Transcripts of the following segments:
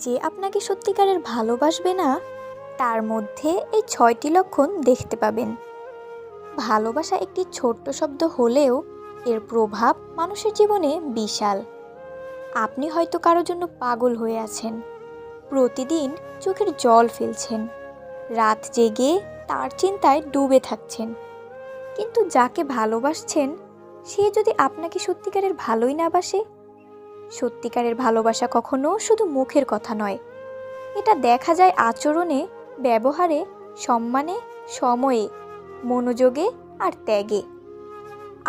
যে আপনাকে সত্যিকারের ভালোবাসবে না তার মধ্যে এই ৬টি লক্ষণ দেখতে পাবেন। ভালোবাসা একটি ছোট্ট শব্দ হলেও এর প্রভাব মানুষের জীবনে বিশাল। আপনি হয়তো কারোর জন্য পাগল হয়ে আছেন, প্রতিদিন চোখের জল ফেলছেন, রাত জেগে তার চিন্তায় ডুবে থাকছেন। কিন্তু যাকে ভালোবাসছেন সে যদি আপনাকে সত্যিকারের ভালোই না বাসে? সত্যিকারের ভালোবাসা কখনো শুধু মুখের কথা নয়, এটা দেখা যায় আচরণে, ব্যবহারে, সম্মানে, সময়ে, মনোযোগে আর ত্যাগে।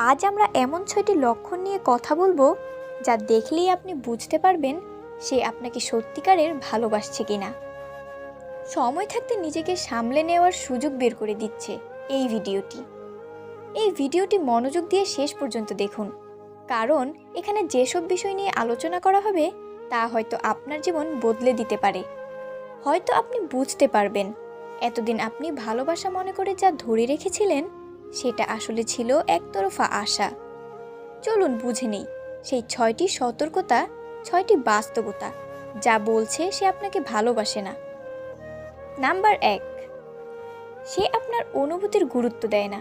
আজ আমরা এমন ৬টি লক্ষণ নিয়ে কথা বলবো যা দেখলেই আপনি বুঝতে পারবেন সে আপনাকে সত্যিকারের ভালোবাসছে কিনা। সময় থাকতে নিজেকে সামলে নেওয়ার সুযোগ বের করে দিচ্ছে এই ভিডিওটি মনোযোগ দিয়ে শেষ পর্যন্ত দেখুন, কারণ এখানে যেসব বিষয় নিয়ে আলোচনা করা হবে তা হয়তো আপনার জীবন বদলে দিতে পারে। হয়তো আপনি বুঝতে পারবেন এতদিন আপনি ভালোবাসা মনে করে যা ধরে রেখেছিলেন সেটা আসলে ছিল একতরফা আশা। চলুন বুঝে নেই সেই ৬টি সতর্কতা, ৬টি বাস্তবতা যা বলছে সে আপনাকে ভালোবাসে না। নাম্বার ১, সে আপনার অনুভূতির গুরুত্ব দেয় না।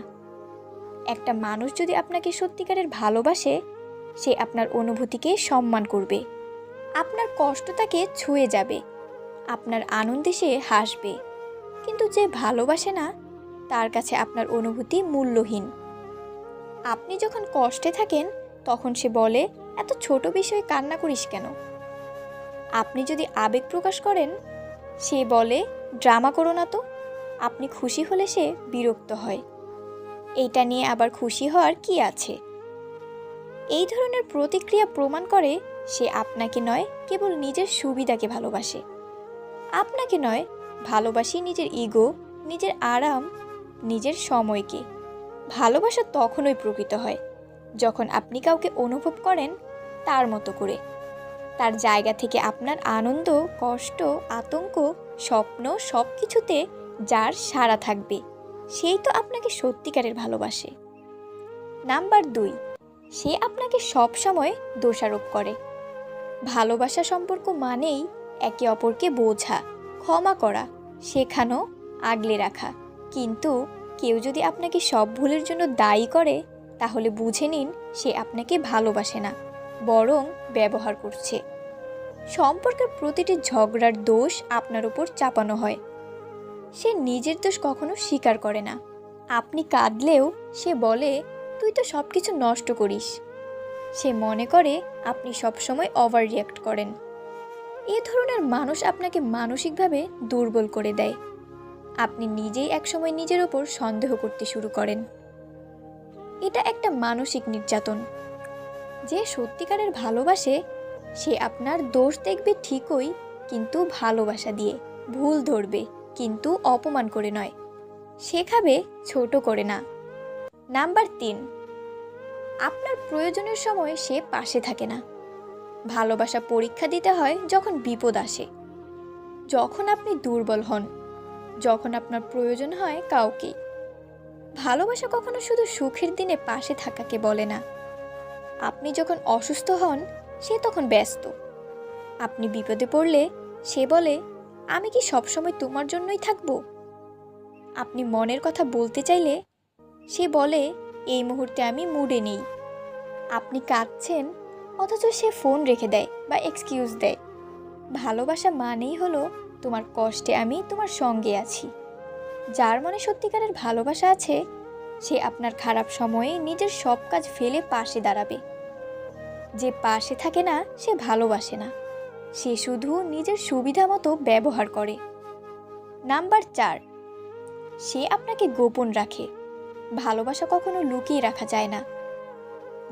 একটা মানুষ যদি আপনাকে সত্যিকারের ভালোবাসে সে আপনার অনুভূতিকে সম্মান করবে, আপনার কষ্ট তাকে ছুঁয়ে যাবে, আপনার আনন্দে সে হাসবে। কিন্তু যে ভালোবাসে না তার কাছে আপনার অনুভূতি মূল্যহীন। আপনি যখন কষ্টে থাকেন তখন সে বলে, এত ছোট বিষয়ে কান্না করিস কেন? আপনি যদি আবেগ প্রকাশ করেন সে বলে, ড্রামা করো না তো। আপনি খুশি হলে সে বিরক্ত হয়, এইটা নিয়ে আবার খুশি হওয়ার কি আছে? এই ধরনের প্রতিক্রিয়া প্রমাণ করে সে আপনাকে নয়, কেবল নিজের সুবিধাকে ভালোবাসে। আপনাকে নয়, ভালোবাসি নিজের ইগো, নিজের আরাম, নিজের সময়কে। ভালোবাসা তখনই প্রকৃত হয় যখন আপনি কাউকে অনুভব করেন তার মতো করে, তার জায়গা থেকে। আপনার আনন্দ, কষ্ট, আতঙ্ক, স্বপ্ন সব কিছুতে যার সাড়া থাকবে সেই তো আপনাকে সত্যিকারের ভালোবাসে। নাম্বার ২, সে আপনাকে সব সময় দোষারোপ করে। ভালোবাসা সম্পর্ক মানেই একে অপরকে বোঝা, ক্ষমা করা, শেখানো, আগলে রাখা। কিন্তু কেউ যদি আপনাকে সব ভুলের জন্য দায়ী করে তাহলে বুঝে নিন সে আপনাকে ভালোবাসে না, বরং ব্যবহার করছে। সম্পর্কের প্রতিটি ঝগড়ার দোষ আপনার উপর চাপানো হয়। সে নিজের দোষ কখনো স্বীকার করে না। আপনি কাঁদলেও সে বলে, তুই তো সব কিছু নষ্ট করিস। সে মনে করে আপনি সবসময় ওভার রিঅ্যাক্ট করেন। এ ধরনের মানুষ আপনাকে মানসিকভাবে দুর্বল করে দেয়। আপনি নিজেই একসময় নিজের ওপর সন্দেহ করতে শুরু করেন। এটা একটা মানসিক নির্যাতন। যে সত্যিকারের ভালোবাসে সে আপনার দোষ দেখবে ঠিকই, কিন্তু ভালোবাসা দিয়ে। ভুল ধরবে, কিন্তু অপমান করে নয়। শেখাবে, ছোট করে না। নাম্বার ৩, আপনার প্রয়োজনের সময় সে পাশে থাকে না। ভালোবাসা পরীক্ষা দিতে হয় যখন বিপদ আসে, যখন আপনি দুর্বল হন, যখন আপনার প্রয়োজন হয় কাউকে। ভালোবাসা কখনো শুধু সুখের দিনে পাশে থাকাকে বলে না। আপনি যখন অসুস্থ হন সে তখন ব্যস্ত। আপনি বিপদে পড়লে সে বলে, আমি কি সবসময় তোমার জন্যই থাকবো? আপনি মনের কথা বলতে চাইলে সে বলে, এই মুহূর্তে আমি মুডে নেই। আপনি কাঁদছেন অথচ সে ফোন রেখে দেয় বা এক্সকিউজ দেয়। ভালোবাসা মানেই হলো, তোমার কষ্টে আমি তোমার সঙ্গে আছি। যার মনে সত্যিকারের ভালোবাসা আছে সে আপনার খারাপ সময়ে নিজের সব কাজ ফেলে পাশে দাঁড়াবে। যে পাশে থাকে না সে ভালোবাসে না, সে শুধু নিজের সুবিধা মতো ব্যবহার করে। নাম্বার ৪, সে আপনাকে গোপন রাখে। ভালোবাসা কখনো লুকিয়ে রাখা যায় না।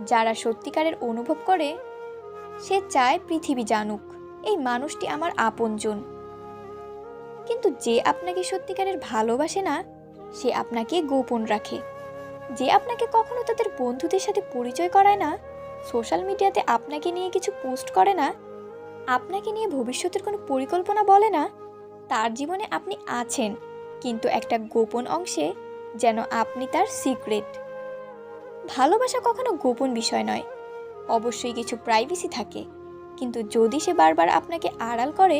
যারা সত্যিকারের অনুভব করে সে চায় পৃথিবী জানুক এই মানুষটি আমার আপনজন। কিন্তু যে আপনাকে সত্যিকারের ভালোবাসে না সে আপনাকে গোপন রাখে। যে আপনাকে কখনো তাদের বন্ধুদের সাথে পরিচয় করায় না, সোশ্যাল মিডিয়াতে আপনাকে নিয়ে কিছু পোস্ট করে না, আপনাকে নিয়ে ভবিষ্যতের কোনো পরিকল্পনা বলে না, তার জীবনে আপনি আছেন, কিন্তু একটা গোপন অংশে, যেন আপনি তার সিক্রেট। ভালোবাসা কখনো গোপন বিষয় নয়। অবশ্যই কিছু প্রাইভেসি থাকে, কিন্তু যদি সে বারবার আপনাকে আড়াল করে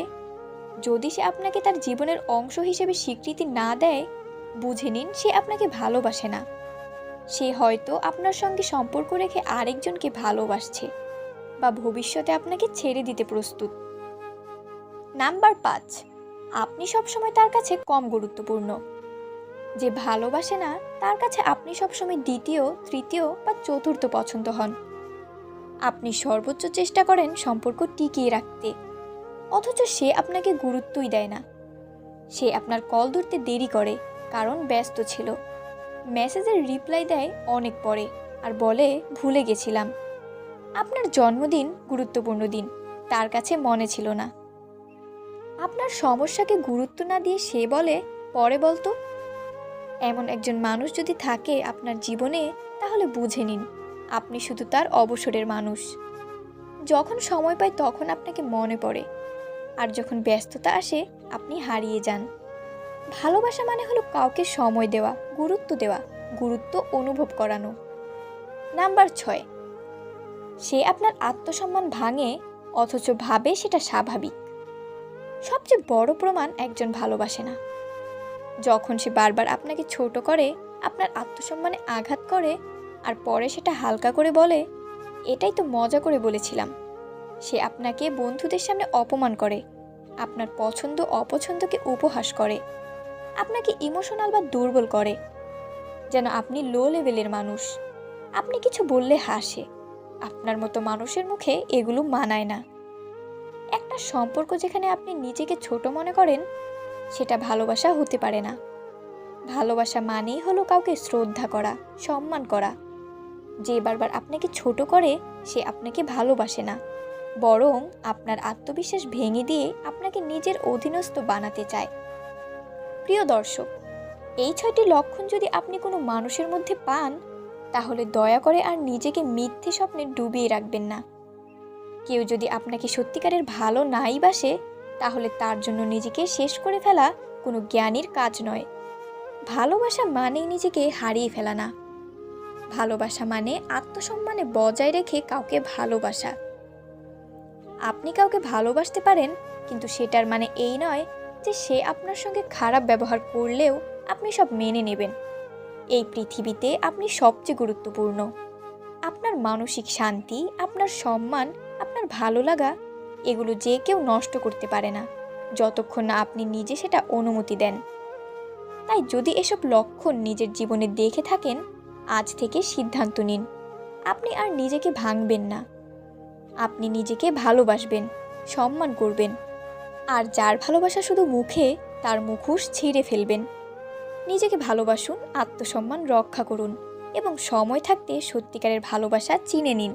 যদি সে আপনাকে তার জীবনের অংশ হিসেবে স্বীকৃতি না দেয়, বুঝে নিন সে আপনাকে ভালোবাসে না। সে হয়তো আপনার সঙ্গে সম্পর্ক রেখে আরেকজনকে ভালোবাসছে বা ভবিষ্যতে আপনাকে ছেড়ে দিতে প্রস্তুত। নাম্বার 5, আপনি সবসময় তার কাছে কম গুরুত্বপূর্ণ। যে ভালোবাসে না তার কাছে আপনি সবসময় দ্বিতীয়, তৃতীয় বা চতুর্থ পছন্দ হন। আপনি সর্বোচ্চ চেষ্টা করেন সম্পর্ক টিকিয়ে রাখতে, অথচ সে আপনাকে গুরুত্বই দেয় না। সে আপনার কল ধরতে দেরি করে কারণ ব্যস্ত ছিল, মেসেজের রিপ্লাই দেয় অনেক পরে আর বলে ভুলে গেছিলাম। আপনার জন্মদিন, গুরুত্বপূর্ণ দিন, তার কাছে মনে ছিল না। আপনার সমস্যাকে গুরুত্ব না দিয়ে সে বলে পরে বলতো। এমন একজন মানুষ যদি থাকে আপনার জীবনে, তাহলে বুঝে নিন আপনি শুধু তার অবসরের মানুষ। যখন সময় পায় তখন আপনাকে মনে পড়ে, আর যখন ব্যস্ততা আসে আপনি হারিয়ে যান। ভালোবাসা মানে হলো কাউকে সময় দেওয়া, গুরুত্ব অনুভব করানো। নাম্বার 6, সে আপনার আত্মসম্মান ভাঙে অথচ ভাবে সেটা স্বাভাবিক। সবচেয়ে বড় প্রমাণ একজন ভালোবাসে না যখন সে বারবার আপনাকে ছোট করে, আপনার আত্মসম্মানে আঘাত করে, আর পরে সেটা হালকা করে বলে এটাই তো মজা করে বলেছিলাম। সে আপনাকে বন্ধুদের সামনে অপমান করে, আপনার পছন্দ অপছন্দকে উপহাস করে, আপনাকে ইমোশনাল বা দুর্বল করে, যেন আপনি লো লেভেলের মানুষ। আপনি কিছু বললে হাসে। আপনার মতো মানুষের মুখে এগুলো মানায় না। একটা সম্পর্ক যেখানে আপনি নিজেকে ছোট মনে করেন, সেটা ভালোবাসা হতে পারে না। ভালোবাসা মানেই হলো কাউকে শ্রদ্ধা করা, সম্মান করা। যে বারবার আপনাকে ছোট করে সে আপনাকে ভালোবাসে না, বরং আপনার আত্মবিশ্বাস ভেঙে দিয়ে আপনাকে নিজের অধীনস্থ বানাতে চায়। প্রিয় দর্শক, এই 6টি লক্ষণ যদি আপনি কোনো মানুষের মধ্যে পান, তাহলে দয়া করে আর নিজেকে মিথ্যে স্বপ্নে ডুবিয়ে রাখবেন না। কেউ যদি আপনাকে সত্যিকারের ভালো নাই বাসে, তাহলে তার জন্য নিজেকে শেষ করে ফেলা কোনো জ্ঞানীর কাজ নয়। ভালোবাসা মানেই নিজেকে হারিয়ে ফেলা না। ভালোবাসা মানে আত্মসম্মানে বজায় রেখে কাউকে ভালোবাসা। আপনি কাউকে ভালোবাসতে পারেন, কিন্তু সেটার মানে এই নয় যে সে আপনার সঙ্গে খারাপ ব্যবহার করলেও আপনি সব মেনে নেবেন। এই পৃথিবীতে আপনি সবচেয়ে গুরুত্বপূর্ণ। আপনার মানসিক শান্তি, আপনার সম্মান, আপনার ভালো লাগা, এগুলো যে কেউ নষ্ট করতে পারে না, যতক্ষণ না আপনি নিজে সেটা অনুমতি দেন। তাই যদি এসব লক্ষণ নিজের জীবনে দেখে থাকেন, আজ থেকে সিদ্ধান্ত নিন আপনি আর নিজেকে ভাঙবেন না। আপনি নিজেকে ভালোবাসবেন, সম্মান করবেন, আর যার ভালোবাসা শুধু মুখে, তার মুখোশ ছিঁড়ে ফেলবেন। নিজেকে ভালোবাসুন, আত্মসম্মান রক্ষা করুন এবং সময় থাকতে সত্যিকারের ভালোবাসা চিনে নিন।